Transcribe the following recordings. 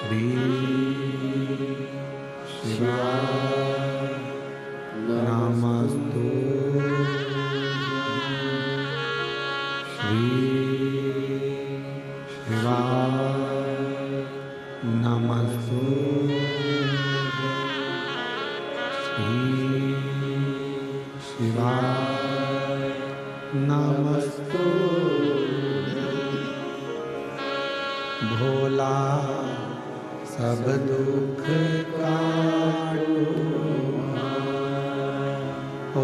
श्री शिवाय नमस्तु। श्री शिवाय नमस्तु। श्री शिवाय नमस्तु। भोला सब दुख काटो, ओ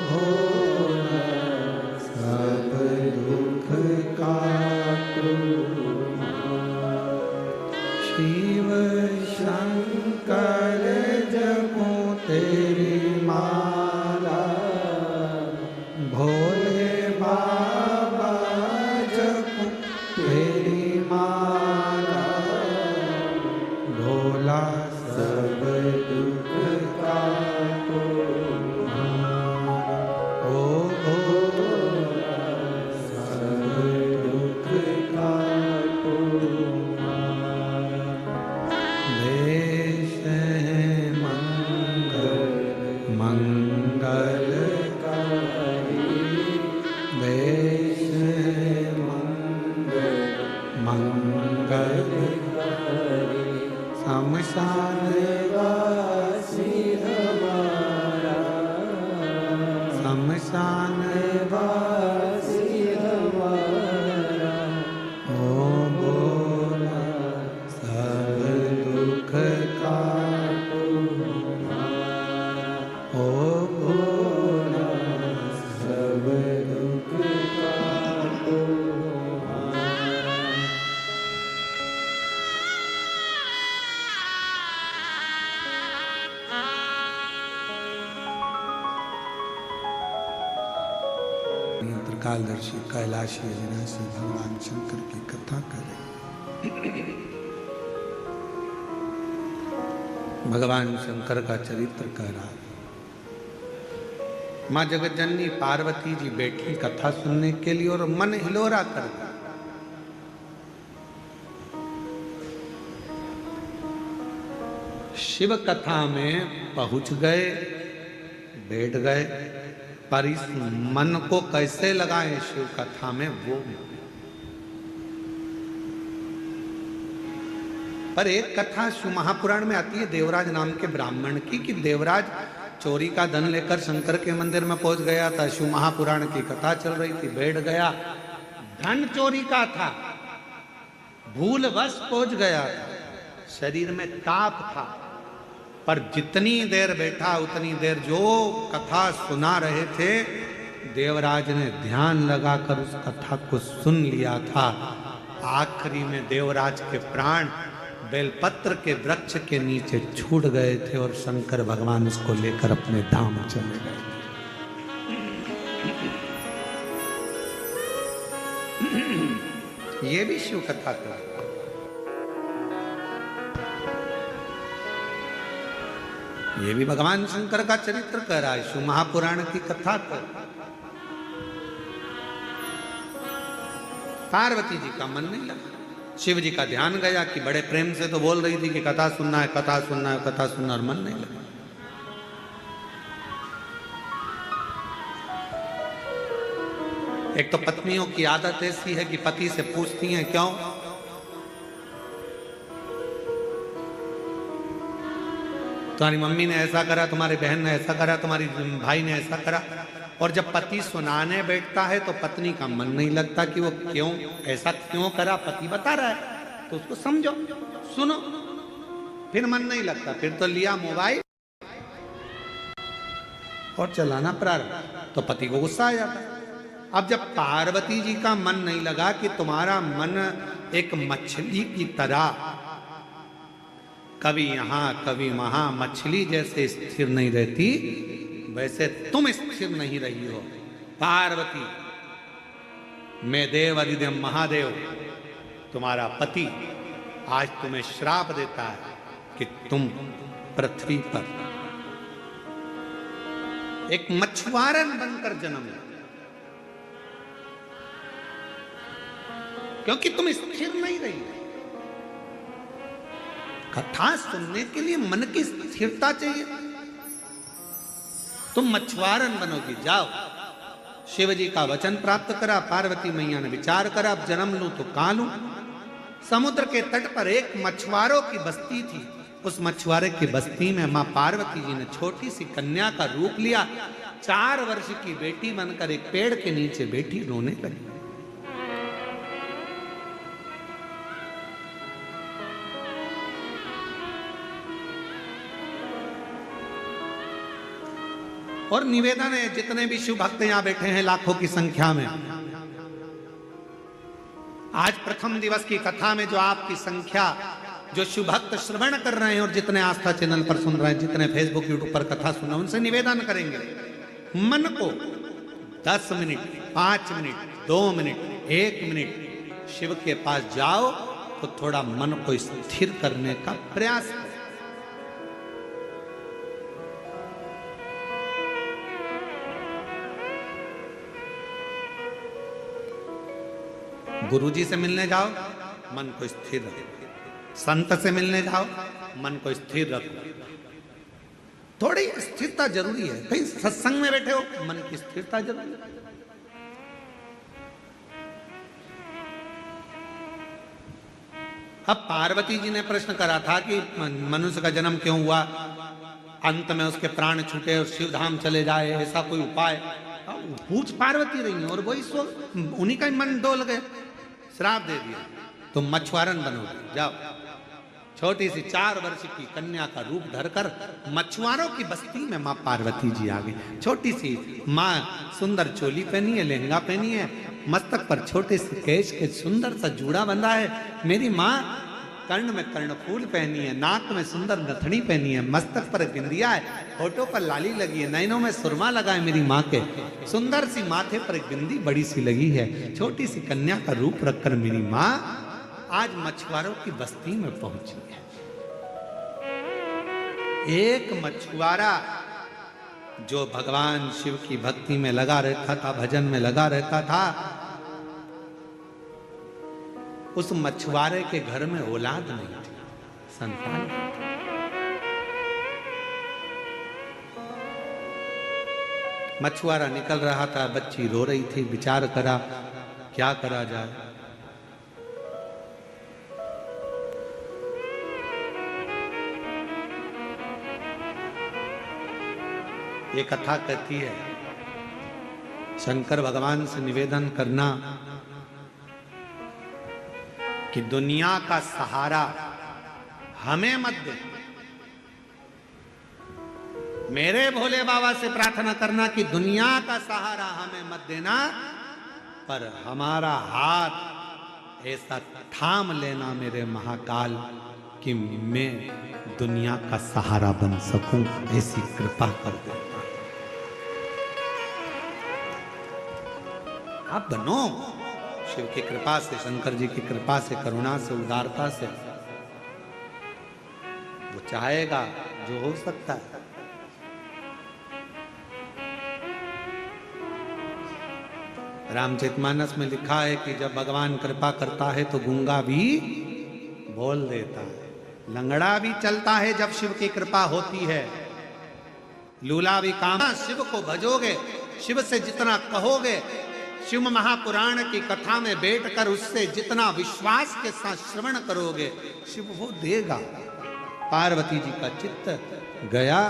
भोला सब दुख काटो। शिव शंकर जपो तेरी माला, भोले बाबा जपो तेरी माला। भोला सब दुख काटो, ओ भोला सब दुख काटो। देश मंगल मंगलकारी, देश मंगल मंगलकारी। शमशान वासी हमारा, शमशान वासी हमारा। ओ भोला सब दुख काटो, ओ भोला सब दुख काटो। कालदर्शी कैलाशी अविनाशी भगवान शंकर की कथा करें। भगवान शंकर का चरित्र कह रहा है। माँ जगत जननी पार्वती जी बैठी कथा सुनने के लिए और मन हिलोरा कर दिया। शिव कथा में पहुंच गए, बैठ गए, पर इस मन को कैसे लगाएं शिव कथा में वो। पर एक कथा शिव महापुराण में आती है देवराज नाम के ब्राह्मण की, कि देवराज चोरी का धन लेकर शंकर के मंदिर में पहुंच गया था। शिव महापुराण की कथा चल रही थी, बैठ गया। धन चोरी का था, भूलवश पहुंच गया था। शरीर में ताप था, पर जितनी देर बैठा उतनी देर जो कथा सुना रहे थे, देवराज ने ध्यान लगाकर उस कथा को सुन लिया था। आखिरी में देवराज के प्राण बेलपत्र के वृक्ष के नीचे छूट गए थे और शंकर भगवान उसको लेकर अपने धाम चले गए। ये भी शिव कथा का, ये भी भगवान शंकर का चरित्र कह रहा है। शिव महापुराण की कथा कर। पार्वती जी का मन नहीं लगा। शिव जी का ध्यान गया कि बड़े प्रेम से तो बोल रही थी कि कथा सुनना है, कथा सुनना है, कथा सुनना, और मन नहीं लगा। एक तो पत्नियों की आदत ऐसी है कि पति से पूछती हैं क्यों, तुम्हारी मम्मी ने ऐसा करा, तुम्हारी बहन ने ऐसा करा, तुम्हारी भाई ने ऐसा करा। और जब पति सुनाने बैठता है तो पत्नी का मन नहीं लगता कि वो क्यों ऐसा क्यों करा। पति बता रहा है तो उसको समझो, सुनो, फिर मन नहीं लगता। फिर तो लिया मोबाइल और चलाना प्रारंभ, तो पति को गुस्सा आ जाता। अब जब पार्वती जी का मन नहीं लगा कि तुम्हारा मन एक मछली की तरह कभी यहां कभी वहां मछली जैसे स्थिर नहीं रहती, वैसे तुम स्थिर नहीं रही हो पार्वती। मैं देव अधिदेव महादेव तुम्हारा पति आज तुम्हें श्राप देता है कि तुम पृथ्वी पर एक मछुआरन बनकर जन्म लो, क्योंकि तुम स्थिर नहीं रही। कथा सुनने के लिए मन की स्थिरता चाहिए। तुम मछुआरन बनोगी, जाओ। शिव जी का वचन प्राप्त करा, पार्वती मैया ने विचार करा, अब जन्म लूं तो कहां लूं। समुद्र के तट पर एक मछुआरों की बस्ती थी। उस मछुआरे की बस्ती में मां पार्वती जी ने छोटी सी कन्या का रूप लिया। 4 वर्ष की बेटी बनकर एक पेड़ के नीचे बैठी रोने लगी। और निवेदन है, जितने भी शिव भक्त यहां बैठे हैं लाखों की संख्या में, आज प्रथम दिवस की कथा में जो आपकी संख्या, जो शिव भक्त श्रवण कर रहे हैं और जितने आस्था चैनल पर सुन रहे हैं, जितने फेसबुक यूट्यूब पर कथा सुन रहे हैं, उनसे निवेदन करेंगे, मन को 10 minute, 5 minute, 2 minute, 1 minute Shiva के पास जाओ तो थोड़ा मन को स्थिर करने का प्रयास करो। गुरुजी से मिलने जाओ, मन को स्थिर रखो। संत से मिलने जाओ, मन को स्थिर रखो। थोड़ी स्थिरता जरूरी है। कहीं सत्संग में बैठे हो, मन की स्थिरता जरूरी है। अब पार्वती जी ने प्रश्न करा था कि मनुष्य का जन्म क्यों हुआ, अंत में उसके प्राण छूटे और शिव धाम चले जाए, ऐसा कोई उपाय? पूछ पार्वती रही और वही सो उन्हीं का मन डोल गए, श्राप दे दिया। तुम मछुआरन बनोगे, जाओ। छोटी सी 4 वर्ष की कन्या का रूप धरकर मछुआरों की बस्ती में मां पार्वती जी आ गई। छोटी सी मां सुंदर चोली पहनी है, लहंगा पहनी है, मस्तक पर छोटे से केश के सुंदर सा जूड़ा बंधा है। मेरी मां कर्ण में कर्णफूल पहनी है, नाक में सुंदर नथनी पहनी है, मस्तक पर बिंदिया है, होठों पर लाली लगी है, नैनों में सुरमा लगा है। मेरी माँ के सुंदर सी माथे पर एक बिंदी बड़ी सी लगी है। छोटी सी कन्या का रूप रखकर मेरी माँ आज मछुआरों की बस्ती में पहुंची है। एक मछुआरा जो भगवान शिव की भक्ति में लगा रहता था, भजन में लगा रहता था, उस मछुआरे के घर में औलाद नहीं थी, संतान नहीं थी। मछुआरा निकल रहा था, बच्ची रो रही थी, विचार करा क्या करा जाए। ये कथा कहती है, शंकर भगवान से निवेदन करना कि दुनिया का सहारा हमें मत दे। मेरे भोले बाबा से प्रार्थना करना कि दुनिया का सहारा हमें मत देना, पर हमारा हाथ ऐसा थाम लेना मेरे महाकाल कि मैं दुनिया का सहारा बन सकूं, ऐसी कृपा कर देना। आप बनो शिव की कृपा से, शंकर जी की कृपा से, करुणा से, उदारता से। वो चाहेगा जो हो सकता है। रामचरितमानस में लिखा है कि जब भगवान कृपा करता है तो गूंगा भी बोल देता है, लंगड़ा भी चलता है जब शिव की कृपा होती है, लूला भी काम। शिव को भजोगे, शिव से जितना कहोगे, शिव महापुराण की कथा में बैठकर उससे जितना विश्वास के साथ श्रवण करोगे, शिव वो देगा। पार्वती जी का चित्त गया,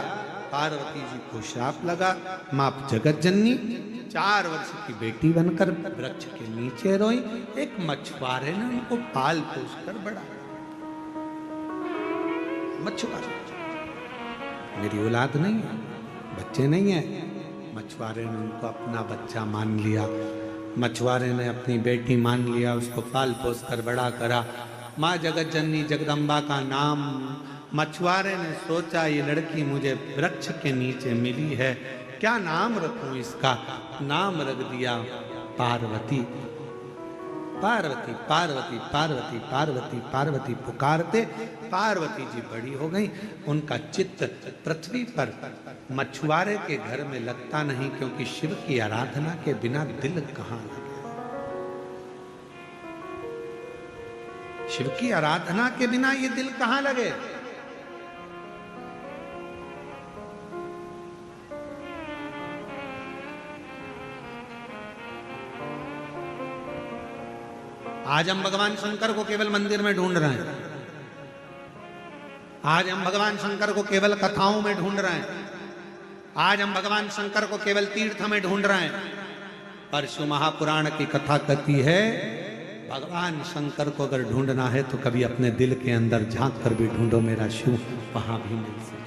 पार्वती जी को श्राप लगा। मां जगत जननी 4 वर्ष की बेटी बनकर वृक्ष के नीचे रोई। एक मछुआरे ने उनको पाल पोस कर बड़ा। मछुआरे, मेरी औलाद नहीं है, बच्चे नहीं है। मछुआरे ने उनको अपना बच्चा मान लिया, मछुआरे ने अपनी बेटी मान लिया, उसको पाल पोस कर बड़ा करा। माँ जगत जननी जगदम्बा का नाम मछुआरे ने सोचा, ये लड़की मुझे वृक्ष के नीचे मिली है, क्या नाम रखूं इसका? नाम रख दिया पार्वती। पार्वती पार्वती पार्वती पार्वती पार्वती पुकारते पार्वती जी बड़ी हो गई। उनका चित्त पृथ्वी पर मछुआरे के घर में लगता नहीं, क्योंकि शिव की आराधना के बिना दिल कहां लगे। शिव की आराधना के बिना ये दिल कहां लगे। आज हम भगवान शंकर को केवल मंदिर में ढूंढ रहे हैं, आज हम भगवान शंकर को केवल कथाओं में ढूंढ रहे हैं, आज हम भगवान शंकर को केवल तीर्थ में ढूंढ रहे हैं। पर शिव महापुराण की कथा कहती है भगवान शंकर को अगर ढूंढना है तो कभी अपने दिल के अंदर झांक कर भी ढूंढो, मेरा शिव वहां भी मिल सकता।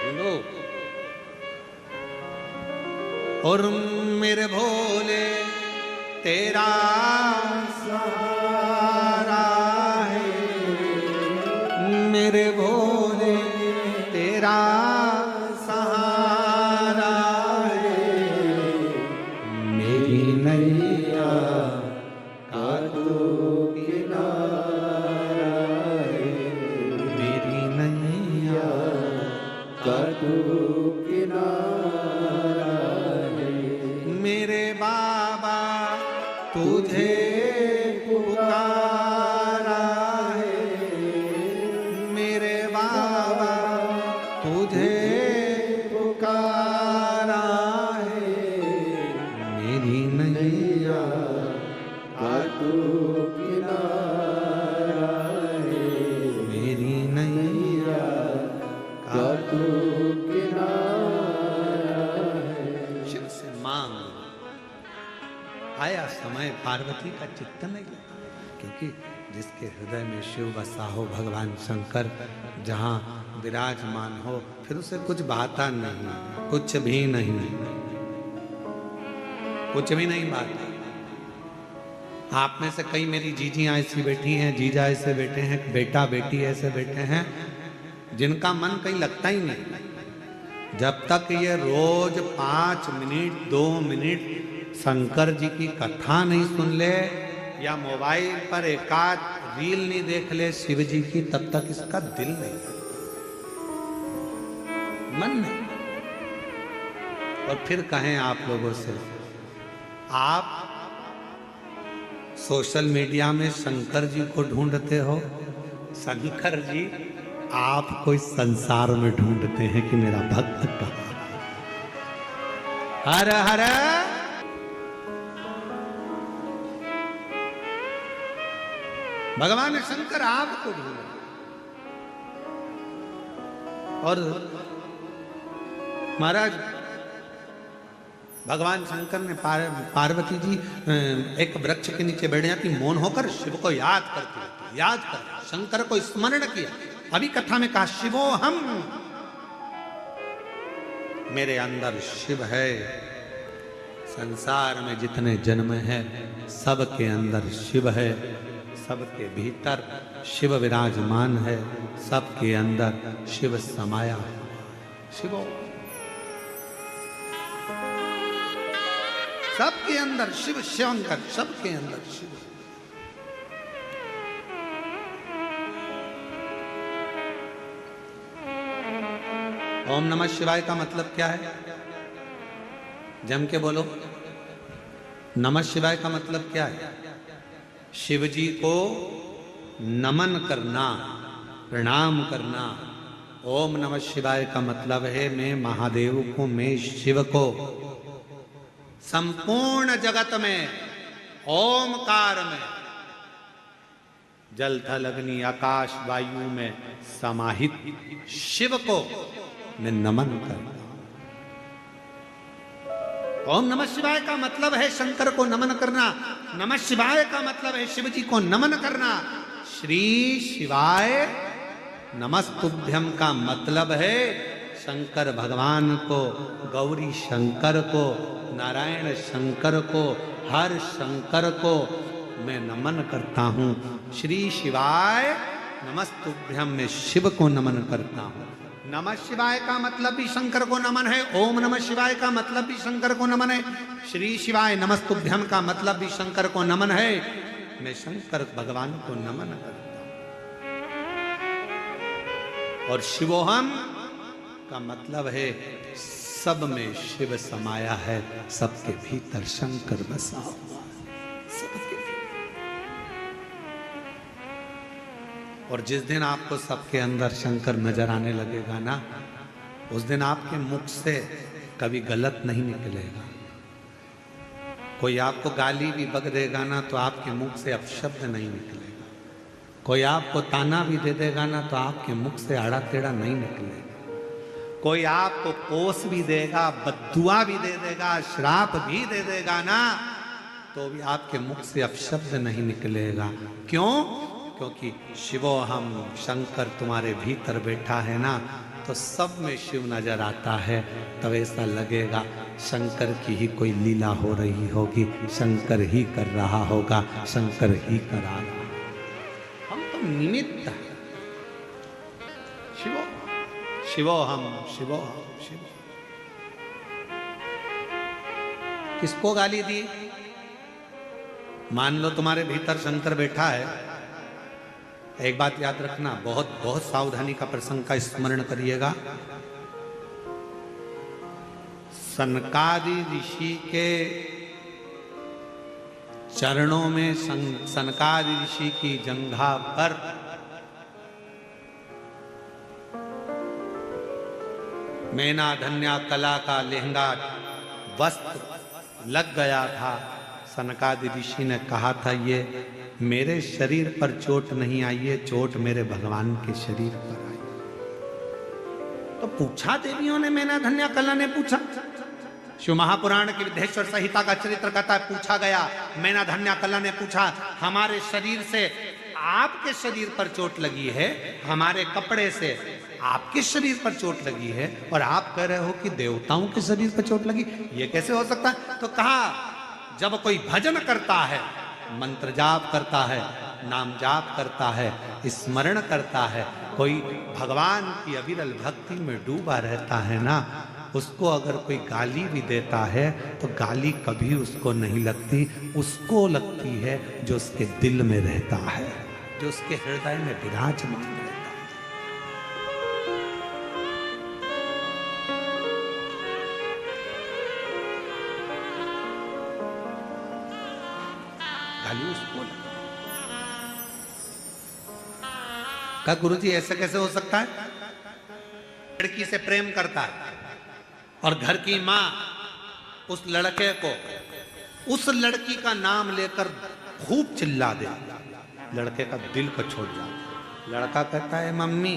ढूंढो और मेरे भोले तेरा सहारा है, मेरे भोले तेरा सहारा है, मेरी नैया का तू किनारा है, मेरी नैया का तू किनारा है, मेरे बाबा तुझे पुकारा है, मेरे बाबा तुझे पुकारा है, मेरी नैया का तू किनारा है, मेरी नैया का तू किनारा है। शिव से मांग, आया समय पार्वती का चित्त नहीं लगता, क्योंकि जिसके हृदय में शिव बसा हो भगवान शंकर जहाँ विराजमान हो, फिर उसे कुछ भाता नहीं, कुछ भी नहीं, कुछ भी नहीं भाता। आप में से कई मेरी जीजियां ऐसी बैठी हैं, जीजा ऐसे बैठे हैं, बेटा बेटी ऐसे बैठे हैं जिनका मन कहीं लगता ही नहीं। जब तक ये रोज 5 मिनट 2 मिनट शंकर जी की कथा नहीं सुन ले या मोबाइल पर एकाध रील नहीं देख ले शिव जी की, तब तक इसका दिल नहीं, मन नहीं। और फिर कहें आप लोगों से, आप सोशल मीडिया में शंकर जी को ढूंढते हो, शंकर जी आपको इस संसार में ढूंढते हैं कि मेरा भक्त कहाँ है। हर हर भगवान शंकर आपको ढूंढे। और महाराज भगवान शंकर ने पार्वती जी एक वृक्ष के नीचे बैठ जाती, मौन होकर शिव को याद करती, याद कर शंकर को स्मरण किया। अभी कथा में कहा शिवो हम, मेरे अंदर शिव है। संसार में जितने जन्म हैं सबके अंदर शिव है, सबके भीतर शिव विराजमान है, सबके अंदर शिव समाया है। शिवो सबके अंदर शिव, शंकर सबके अंदर शिव। ओम नमः शिवाय का मतलब क्या है? जम के बोलो, नमः शिवाय का मतलब क्या है? शिव जी को नमन करना, प्रणाम करना। ओम नमः शिवाय का मतलब है मैं महादेव को, मैं शिव को संपूर्ण जगत में ओमकार में, जल थल अग्नि आकाश वायु में समाहित शिव को मैं नमन करता हूं। ओम नमः शिवाय का मतलब है शंकर को नमन करना, नमः शिवाय का मतलब है शिव जी को नमन करना। श्री शिवाय नमस्तुभ्यम का मतलब है शंकर भगवान को, गौरी शंकर को, नारायण शंकर को, हर शंकर को मैं नमन करता हूं। श्री शिवाय नमस्तुभ्यम में शिव को नमन करता हूं। नमः शिवाय का मतलब भी शंकर को नमन है, ओम नमः शिवाय का मतलब भी शंकर को नमन है, श्री शिवाय नमस्तुभ्यम का मतलब भी शंकर को नमन है। मैं शंकर भगवान को नमन करता हूं। और शिवोहम का मतलब है सब में शिव समाया है, सबके भीतर शंकर बसा हुआ, सबके। और जिस दिन आपको सबके अंदर शंकर नजर आने लगेगा ना, उस दिन आपके मुख से कभी गलत नहीं निकलेगा। कोई आपको गाली भी बक देगा ना तो आपके मुख से अपशब्द नहीं निकलेगा। कोई आपको ताना भी दे देगा ना तो आपके मुख से आड़ा टेढ़ा नहीं निकलेगा। कोई आपको कोस भी देगा, बद्दुआ भी दे देगा, श्राप भी दे देगा ना तो भी आपके मुख से अपशब्द नहीं निकलेगा। क्यों? क्योंकि शिवोहम, शंकर तुम्हारे भीतर बैठा है ना, तो सब में शिव नजर आता है। तब ऐसा लगेगा शंकर की ही कोई लीला हो रही होगी, शंकर ही कर रहा होगा, शंकर ही करा रहा। हम तो निमित्त है। शिवो शिवोहम, शिवोहम, शिवो। किसको गाली दी? मान लो तुम्हारे भीतर शंकर बैठा है। एक बात याद रखना, बहुत बहुत सावधानी का प्रसंग का स्मरण करिएगा। सनकादि ऋषि के चरणों में, सनकादि ऋषि की जंघा पर मैना धन्या कला का लहंगा वस्त्र लग गया था। सनकादि ऋषि ने कहा था ये मेरे शरीर पर चोट नहीं आई है, चोट मेरे भगवान के शरीर पर आई। तो पूछा देवियों ने, मैना धन्या कला ने पूछा। शिव महापुराण की विद्धेश्वर संहिता का चरित्र कहता है, पूछा गया, मैना धन्या कला ने पूछा, हमारे शरीर से आपके शरीर पर चोट लगी है, हमारे कपड़े से आपके शरीर पर चोट लगी है, और आप कह रहे हो कि देवताओं के शरीर पर चोट लगी, ये कैसे हो सकता है? तो कहा, जब कोई भजन करता है, मंत्र जाप करता है, नाम जाप करता है, स्मरण करता है, कोई भगवान की अविरल भक्ति में डूबा रहता है ना, उसको अगर कोई गाली भी देता है तो गाली कभी उसको नहीं लगती, उसको लगती है जो उसके दिल में रहता है, जो उसके हृदय में विराजमान रहता है। गाली उसको का गुरुजी ऐसे कैसे हो सकता है? लड़की से प्रेम करता है और घर की मां उस लड़के को, उस लड़की का नाम लेकर खूब चिल्ला दे, लड़के का दिल को छोड़ जाता। लड़का कहता है, मम्मी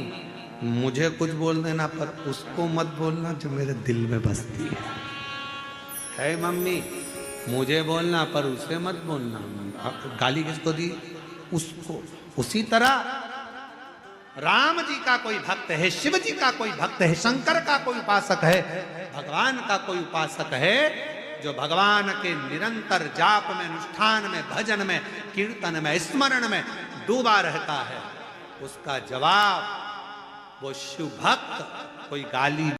मुझे कुछ बोल देना पर उसको मत बोलना जो मेरे दिल में बसती है मम्मी मुझे बोलना पर उसे मत बोलना। गाली किसको दी? उसको। उसी तरह राम जी का कोई भक्त है, शिव जी का कोई भक्त है, शंकर का कोई उपासक है, भगवान का कोई उपासक है, जो भगवान के निरंतर जाप में, अनुष्ठान में, भजन में, कीर्तन में, स्मरण में डूबा रहता है, उसका जवाब वो शिव भक्त कोई गाली